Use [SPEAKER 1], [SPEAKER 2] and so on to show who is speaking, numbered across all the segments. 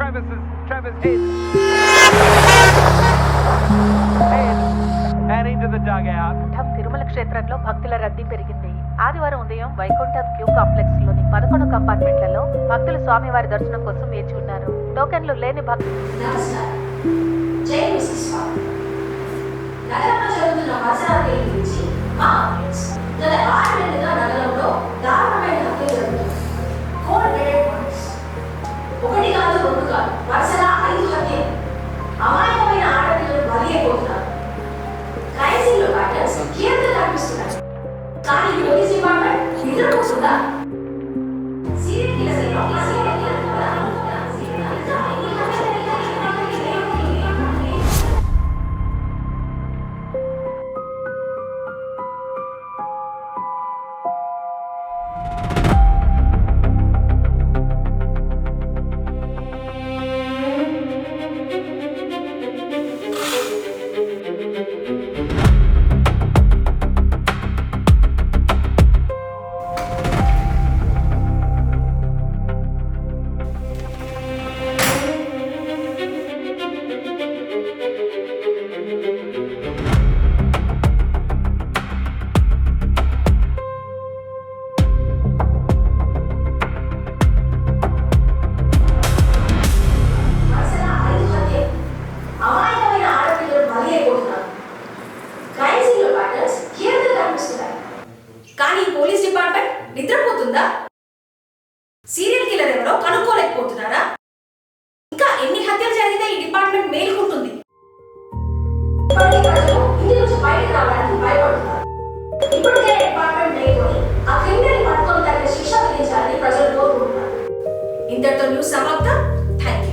[SPEAKER 1] Travis head and into the dugout.
[SPEAKER 2] Tirumala క్షేత్రంలో భక్తుల రద్దీ పెరిగింది. ఆదివారం ఉదయం వైకుంఠ క్యూ కాంప్లెక్స్ లోని 11 కంపార్ట్మెంట్లలో భక్తులు స్వామివారి దర్శనం కోసం వేచి ఉన్నారు. టోకెన్లు లేని భక్తులు
[SPEAKER 3] ఒకటి కాదు రెండు కాదు వరుసగా 5 హత్యలు. అమాయకమైన ఆడపిల్లలు బలి అయిపోతున్నారు. క్రైసిల్లో ప్యాటర్న్స్ కీలకంగా కనిపిస్తున్నాయి. కానీ పోలీస్ డిపార్ట్మెంట్ నిద్రపోతుందా? సీరియల్ కిల్లర్స్ ఎవరో కనుక్కోలేకపోతున్నారా? ఇంకా ఎన్ని హత్యలు జరిగితే ఈ డిపార్ట్మెంట్ మేలుకుంటుంది? బయటకు రావడానికి భయపడుతున్నారు. ఇప్పటికే డిపార్ట్మెంట్ లేకొని ఆ క్రిమినల్ పట్టుకొని తగిన శిక్ష విధించాలని ప్రజలు కోరుకుంటున్నారు. ఇంతటితో న్యూస్ సమాప్తం. Thank you.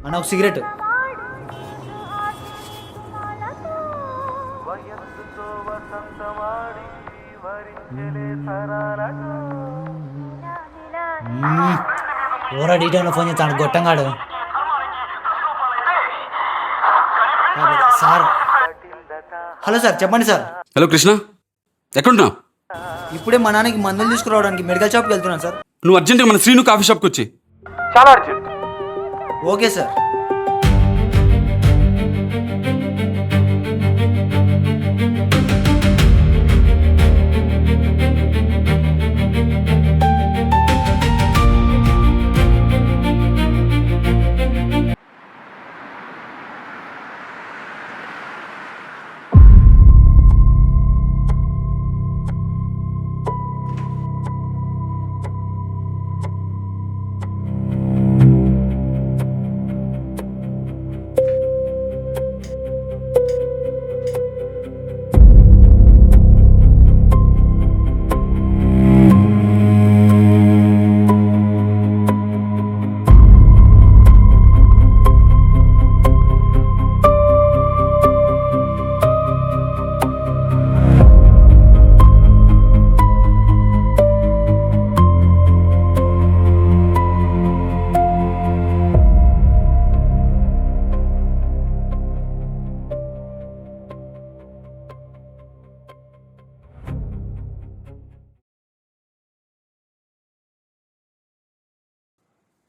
[SPEAKER 4] అన్న ఒక సిగరెట్. ఎవరో డీటెయిల్గా ఫోన్ చేస్తాను గొట్టంగాడు. సార్ హలో సార్ చెప్పండి సార్.
[SPEAKER 5] హలో కృష్ణ, ఎక్కడున్నావు?
[SPEAKER 4] ఇప్పుడే మా నాన్నకి మందులు తీసుకురావడానికి మెడికల్ షాప్కి వెళ్తున్నాను సార్.
[SPEAKER 5] నువ్వు అర్జెంట్గా మన శ్రీను కాఫీ షాప్కి వచ్చి.
[SPEAKER 1] చాలా అర్జెంట్.
[SPEAKER 4] Okay sir.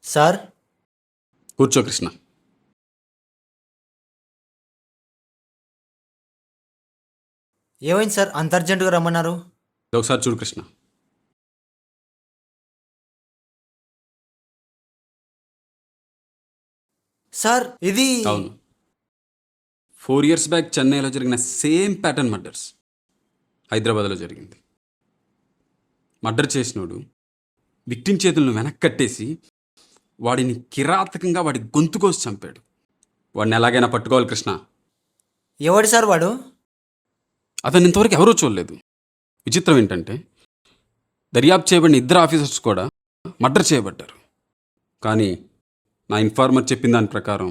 [SPEAKER 4] సార్
[SPEAKER 5] కూర్చో కృష్ణ.
[SPEAKER 4] ఏమైంది సార్ అంత అర్జెంటుగా రమ్మన్నారు?
[SPEAKER 5] ఒకసారి చూడు కృష్ణ.
[SPEAKER 4] సార్ ఇది
[SPEAKER 5] అవును, 4 years బ్యాక్ చెన్నైలో జరిగిన సేమ్ ప్యాటర్న్ మర్డర్స్ హైదరాబాద్లో జరిగింది. మర్డర్ చేసినోడు విక్టిమ్ చేతులను వెనక్కట్టేసి వాడిని కిరాతకంగా వాడి గొంతు కోసి చంపాడు. వాడిని ఎలాగైనా పట్టుకోవాలి కృష్ణ.
[SPEAKER 4] ఎవడు సార్ వాడు?
[SPEAKER 5] అతను ఇంతవరకు ఎవరూ చూడలేదు. విచిత్రం ఏంటంటే దర్యాప్తు చేయబడిన ఇద్దరు ఆఫీసర్స్ కూడా మర్డర్ చేయబడ్డారు. కానీ నా ఇన్ఫార్మర్ చెప్పిన దాని ప్రకారం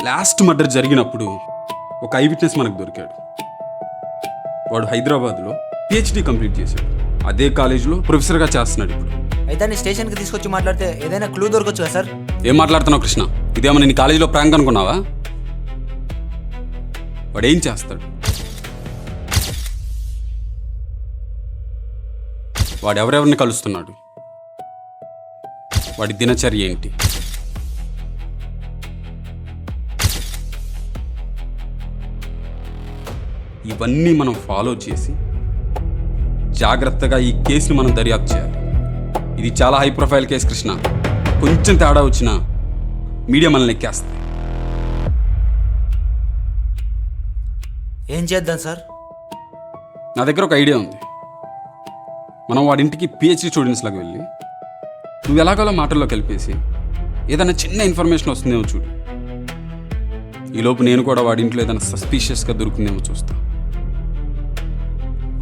[SPEAKER 5] లాస్ట్ మర్డర్ జరిగినప్పుడు ఒక ఐ విట్నెస్ మనకు దొరికాడు. వాడు హైదరాబాద్లో పిహెచ్డి కంప్లీట్ చేశాడు. అదే కాలేజీలో ప్రొఫెసర్గా చేస్తున్నాడు ఇప్పుడు.
[SPEAKER 4] అయితే నీ స్టేషన్కి తీసుకొచ్చి మాట్లాడితే ఏదైనా క్లూ దొరకచ్చు కదా సార్?
[SPEAKER 5] ఏం మాట్లాడుతున్నావు కృష్ణ? ఇదేమన్నా నీ కాలేజీలో ప్రాంక్ అనుకున్నావా? వాడు ఏం చేస్తాడు? వాడు ఎవరెవరిని కలుస్తున్నాడు? వాడి దినచర్య ఏంటి? ఇవన్నీ మనం ఫాలో చేసి జాగ్రత్తగా ఈ కేసుని మనం దర్యాప్తు చేయాలి. ఇది చాలా హై ప్రొఫైల్ కేసు కృష్ణ. కొంచెం తేడా వచ్చినా మీడియా మనల్ని ఎక్కేస్తుంది.
[SPEAKER 4] ఏం చేద్దాం సార్?
[SPEAKER 5] నా దగ్గర ఒక ఐడియా ఉంది. మనం వాడింటికి పిహెచ్డి స్టూడెంట్స్ లాగా వెళ్ళి నువ్వు ఎలాగోలా మాటల్లో కలిపేసి ఏదైనా చిన్న ఇన్ఫర్మేషన్ వస్తుందేమో చూడు. ఈలోపు నేను కూడా వాడింట్లో ఏదైనా సస్పీషియస్గా దొరుకుతుందేమో చూస్తా.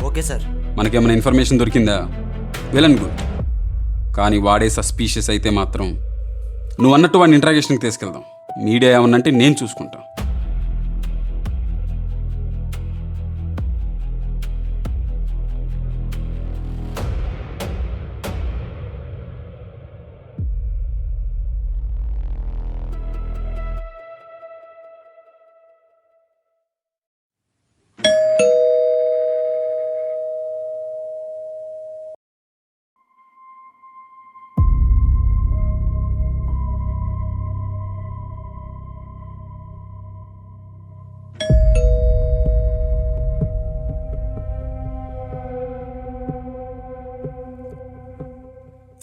[SPEAKER 4] Okay sir.
[SPEAKER 5] మనకేమైనా ఇన్ఫర్మేషన్ దొరికిందా? Well and good. కానీ వాడే సస్పీషియస్ అయితే మాత్రం నువ్వు అన్నట్టు వాడిని ఇంట్రాగేషన్కి తీసుకెళ్దాం. మీడియా ఏమన్నంటే నేను చూసుకుంటా.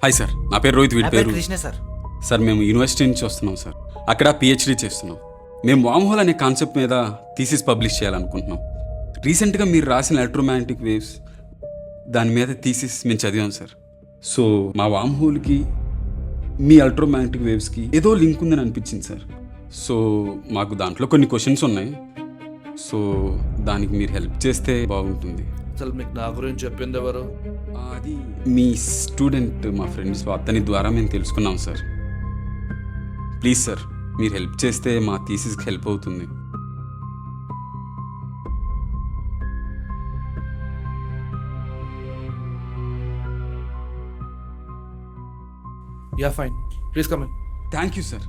[SPEAKER 5] హాయ్ సార్, నా పేరు రోహిత్. వీడి పేరు
[SPEAKER 4] కృష్ణ సార్.
[SPEAKER 5] సార్ మేము యూనివర్సిటీ నుంచి వస్తున్నాం సార్. అక్కడ పిహెచ్డీ చేస్తున్నాం. మేము వామ్ హోల్ అనే కాన్సెప్ట్ మీద థీసిస్ పబ్లిష్ చేయాలనుకుంటున్నాం. రీసెంట్గా మీరు రాసిన ఎలక్ట్రోమాగ్నెటిక్ వేవ్స్ దాని మీద థీసిస్ మేము చదివాం సార్. సో మా వామ్ హోల్కి మీ ఎలక్ట్రోమాగ్నెటిక్ వేవ్స్కి ఏదో లింక్ ఉందని అనిపించింది సార్. సో మాకు దాంట్లో కొన్ని క్వశ్చన్స్ ఉన్నాయి. సో దానికి మీరు హెల్ప్ చేస్తే బాగుంటుంది.
[SPEAKER 6] అసలు మీకు నా గురించి చెప్పింది ఎవరు?
[SPEAKER 5] అది మీ స్టూడెంట్, మా ఫ్రెండ్స్, అతని ద్వారా మేము తెలుసుకున్నాం సార్. ప్లీజ్ సార్, మీరు హెల్ప్ చేస్తే మా థీసిస్కి హెల్ప్ అవుతుంది.
[SPEAKER 6] Yeah fine, please come in.
[SPEAKER 5] Thank you sir.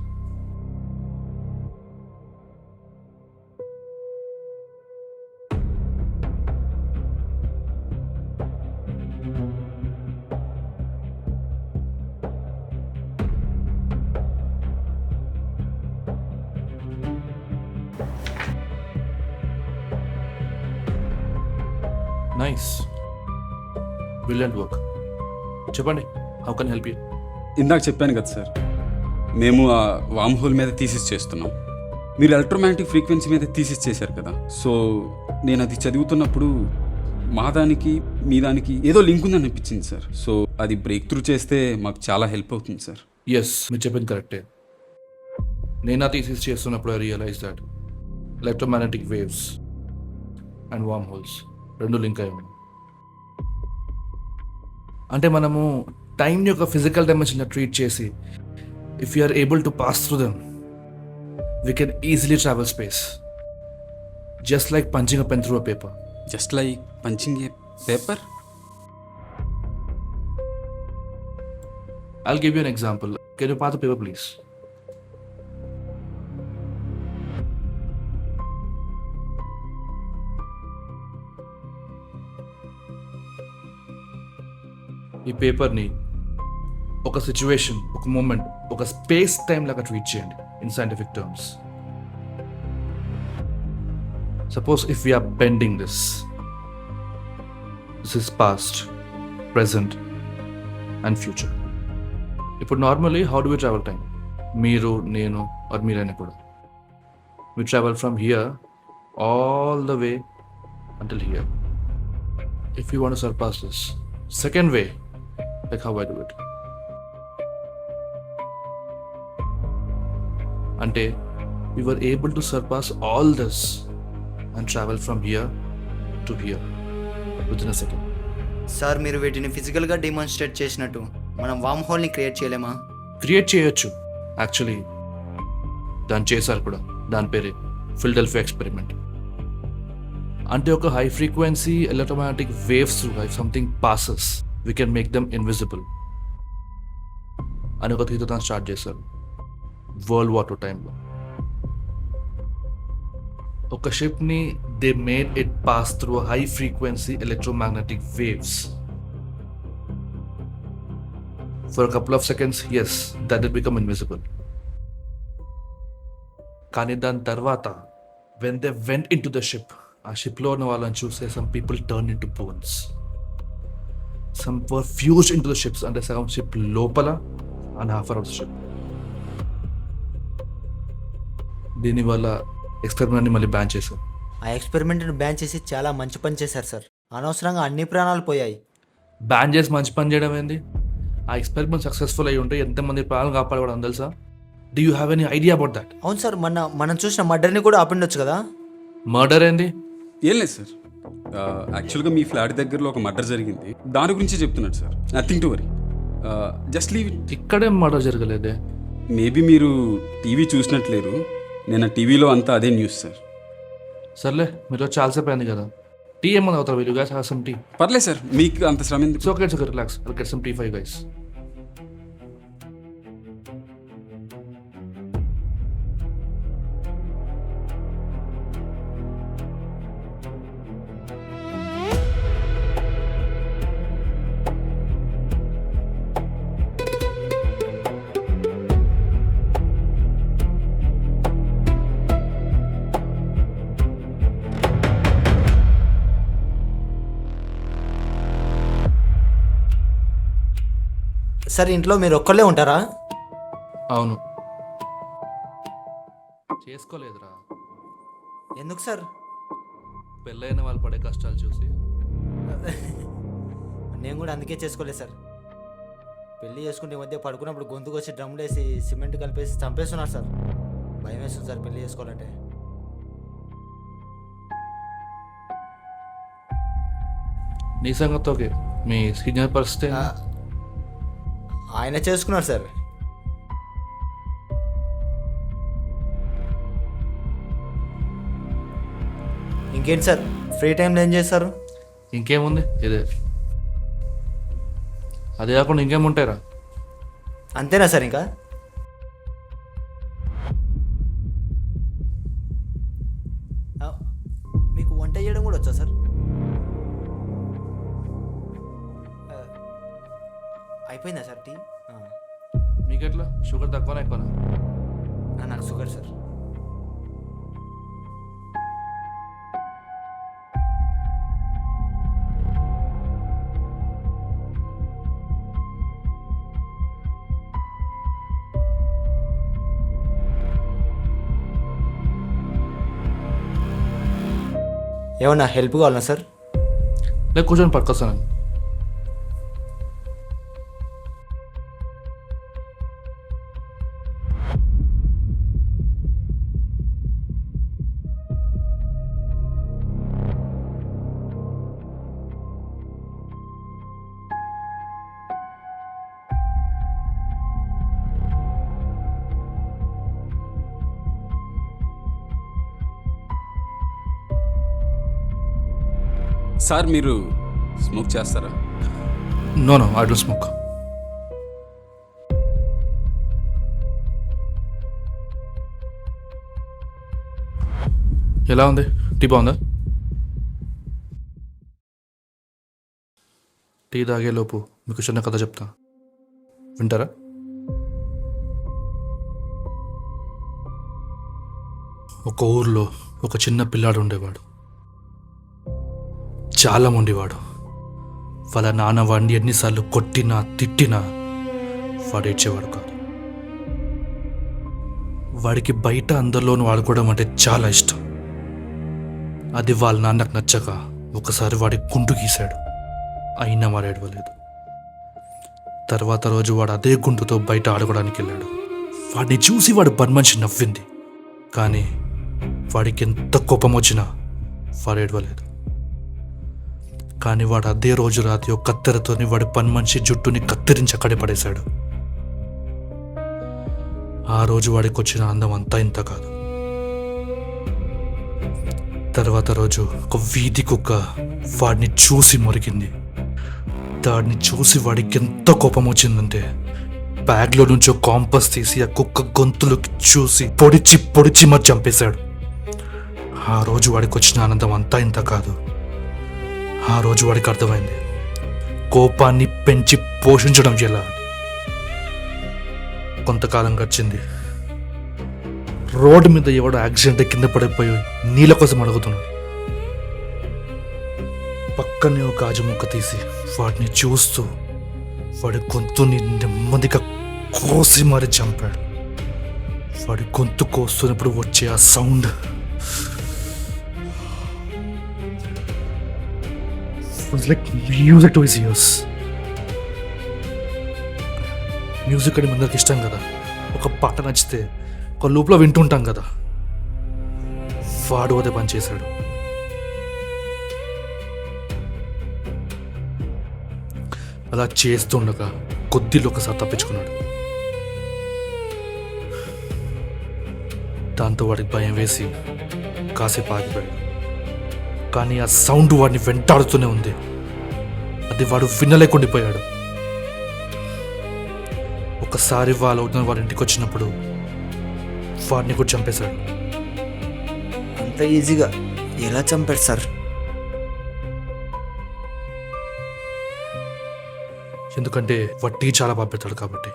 [SPEAKER 6] Nice, brilliant work. చెప్పండి, హౌ కెన్ హెల్ప్ యూ?
[SPEAKER 5] ఇందాక చెప్పాను కదా సార్, మేము ఆ వామ్ హోల్ మీద థీసిస్ చేస్తున్నాం. మీరు ఎలక్ట్రోమాగ్నెటిక్ ఫ్రీక్వెన్సీ మీద థీసిస్ చేశారు కదా. సో నేను అది చదువుతున్నప్పుడు మా దానికి మీ దానికి ఏదో లింక్ ఉందని అనిపించింది సార్. సో అది బ్రేక్ త్రూ చేస్తే మాకు చాలా హెల్ప్ అవుతుంది సార్.
[SPEAKER 6] ఎస్, మీరు చెప్పింది కరెక్టే. నేను ఆ థీసిస్ చేస్తున్నప్పుడు I realise that electromagnetic waves and వామ్ హోల్స్ రెండు లింక్ అయి ఉన్నాయి. అంటే మనము టైం యొక్క ఫిజికల్ డైమెన్షన్ ట్రీట్ చేసి if you are able to pass through them we can easily travel space, just like punching a pen through a paper.
[SPEAKER 5] Just like punching a paper?
[SPEAKER 6] I'll give you an example. Can you pass the paper, please? ఈ పేపర్ని ఒక situation, ఒక moment, ఒక space time లాగా treat చేయండి in scientific terms. Suppose if we are bending this is past, present and future. ఇప్పుడు normally how do we travel time? మీరు, నేను ఆర్ మీరైనా కూడా we travel from here all the way until here. If you want to surpass this second way, like how I do it. Ante we were able to surpass all this and travel from here to here within a second.
[SPEAKER 4] Sir మీరు వీటిని ఫిజికల్గా demonstrate చేసినట్టు మనం వామ్ హోల్ని create చేయలేమా?
[SPEAKER 6] Create చేయొచ్చు. Actually దాన్ని చేశారు కూడా. దాని పేరే ఫిలడెల్ఫియా ఎక్స్పెరిమెంట్. అంటే ఒక high frequency electromagnetic waves something passes we can make them invisible అని ఒక థీతో దాన్ని స్టార్ట్ చేశారు వరల్డ్ వార్ II టైంలో. ఒక షిప్ని they made it pass through high frequency electromagnetic waves for couple of seconds. Yes, that will become invisible. కానీ దాని తర్వాత when they went into the ship, ఆ షిప్లో ఉన్న వాళ్ళని చూసే some people turn into bones. Some were fused into the ships, అంటే సగం షిప్ లోపల అండ్ హాఫ్ అవుట్ షిప్. దీనివల్ల ఎక్స్పెరిమెంట్ని మళ్ళీ బ్యాన్ చేశారు.
[SPEAKER 4] ఆ ఎక్స్పెరిమెంట్ని బ్యాన్ చేసి చాలా మంచి పని చేశారు సార్. అనవసరంగా అన్ని ప్రాణాలు పోయాయి.
[SPEAKER 6] బ్యాన్ చేసి మంచి పని చేయడం ఏంది? ఆ ఎక్స్పెరిమెంట్ సక్సెస్ఫుల్ అయ్యి ఉంటే ఎంతమంది ప్రాణాలు కాపాడడం తెలుసా? Do you have any idea about that?
[SPEAKER 4] అవును సార్, మనం చూసిన మర్డర్ని కూడా ఆపిండొచ్చు కదా.
[SPEAKER 6] మర్డర్ ఏంది?
[SPEAKER 5] ఏం లేదు సార్, యాక్చువల్గా మీ ఫ్లాట్ దగ్గరలో ఒక మర్డర్ జరిగింది, దాని గురించి చెప్తున్నాడు sir. Nothing to worry, just leave it.
[SPEAKER 6] ఇక్కడేం మర్డర్ జరగలేదే.
[SPEAKER 5] మేబీ మీరు టీవీ చూసినట్లేరు, నేను టీవీలో అంతా అదే న్యూస్ సార్.
[SPEAKER 6] సర్లే, మీరు చాలాసేపు అయింది కదా, టీ ఏమన్నా అవుతారు వీళ్ళు గైస్? Have some tea.
[SPEAKER 5] పర్లేదు సార్, మీకు అంత శ్రమ ఎందుకు?
[SPEAKER 6] It's okay, relax. I'll get some tea for you guys.
[SPEAKER 4] Sir ఇంట్లో మీరు ఒక్కళ్ళే ఉంటారా?
[SPEAKER 6] అవును. చేసుకోలేదురా.
[SPEAKER 4] ఎందుకు సార్?
[SPEAKER 6] పెళ్ళైన వాళ్ళు పడే కష్టాలు చూసి.
[SPEAKER 4] నేను కూడా అందుకే చేసుకోలేదు సార్. పెళ్ళి చేసుకుంటే ఈ మధ్య పడుకున్నప్పుడు గొంతుకు వచ్చి డ్రమ్లు వేసి సిమెంట్ కలిపేసి చంపేస్తున్నారు సార్. భయం వేస్తుంది సార్ పెళ్ళి చేసుకోవాలంటే.
[SPEAKER 6] నీ సంగతి ఓకే, మీ సీనియర్ పరిస్థితి?
[SPEAKER 4] ఆయన చేసుకున్నారు సార్. ఇంకేంటి సార్, ఫ్రీ టైంలో ఏం చేస్తారు?
[SPEAKER 6] ఇంకేముంది, ఇదే. అదే కాకుండా ఇంకేముంటాయిరా?
[SPEAKER 4] అంతేనా సార్? ఇంకా మీకు వంట చేయడం కూడా వచ్చా సార్? అయిపోయిందా సార్ టీ?
[SPEAKER 6] నీకెట్లా, షుగర్ తక్కువనా ఎక్కువనా?
[SPEAKER 4] నాకు షుగర్ సార్. ఏమన్నా హెల్ప్ కావాలన్నా సార్?
[SPEAKER 6] లేక కూర్చొని పట్టుకొస్తాను.
[SPEAKER 5] సార్ మీరు స్మోక్ చేస్తారా?
[SPEAKER 6] No, I don't smoke. ఎలా ఉంది టీ? బాగుందా? టీ తాగేలోపు మీకు చిన్న కథ చెప్తా, వింటారా? ఒక ఊర్లో ఒక చిన్న పిల్లాడు ఉండేవాడు. చాలా మొండివాడు. వాళ్ళ నాన్న వాడిని ఎన్నిసార్లు కొట్టినా తిట్టినా వాడు ఏడ్చేవాడు కాదు. వాడికి బయట అందరిలోనూ ఆడుకోవడం అంటే చాలా ఇష్టం. అది వాళ్ళ నాన్నకు నచ్చక ఒకసారి వాడి గుండు గీశాడు. అయినా వాడు ఏడవలేదు. తర్వాత రోజు వాడు అదే గుండుతో బయట ఆడుకోవడానికి వెళ్ళాడు. వాడిని చూసి వాడు బన్మనిషి నవ్వింది. కానీ వాడికి ఎంత కోపం వచ్చినా వాడు ఏడవలేదు. కానీ వాడు అదే రోజు రాత్రి ఒక కత్తెరతోని వాడి పని మనిషి జుట్టుని కత్తిరించి అక్కడే పడేశాడు. ఆ రోజు వాడికి వచ్చిన అందం అంతా ఇంత కాదు. తర్వాత రోజు ఒక వీధి కుక్క వాడిని చూసి మురిగింది. దాన్ని చూసి వాడికి ఎంత కోపం వచ్చిందంటే బ్యాగ్లో నుంచి ఒక కాంపస్ తీసి ఆ కుక్క గొంతులోకి చూసి పొడిచి పొడిచి మరి చంపేశాడు. ఆ రోజు వాడికి వచ్చిన ఆనందం అంతా ఇంత కాదు. ఆ రోజు వాడికి అర్థమైంది కోపాన్ని పెంచి పోషించడం ఎలా. కొంతకాలం గడిచింది. రోడ్డు మీద ఎవడో యాక్సిడెంట్ కింద పడిపోయి నీళ్ళ కోసం అడుగుతున్నాడు. పక్కనే ఒక గాజు ముక్క తీసి వాడిని చూస్తూ వాడి గొంతుని నెమ్మదిగా కోసి మరి చంపాడు. వాడి గొంతు కోస్తున్నప్పుడు వచ్చే ఆ sound like music to his years. Music అని అందరికి ఇష్టం కదా. ఒక పాట నచ్చితే ఒక లూప్లో వింటుంటాం కదా. వాడు అదే పని చేశాడు. అలా చేస్తుండగా కొద్దిలో ఒకసారి తప్పించుకున్నాడు. దాంతో వాడికి భయం వేసి కాసేపు ఆగిపోయాడు. కానీ ఆ సౌండ్ వాడిని వెంటాడుతూనే ఉంది. అది వాడు వినలేకుండిపోయాడు. ఒకసారి వాళ్ళ వాడి ఇంటికి వచ్చినప్పుడు వాడిని కూడా చంపేశాడు.
[SPEAKER 4] అంత ఈజీగా ఎలా చంపాడు సార్?
[SPEAKER 6] ఎందుకంటే వాడు టీ చాలా బాగా పెడతాడు కాబట్టి.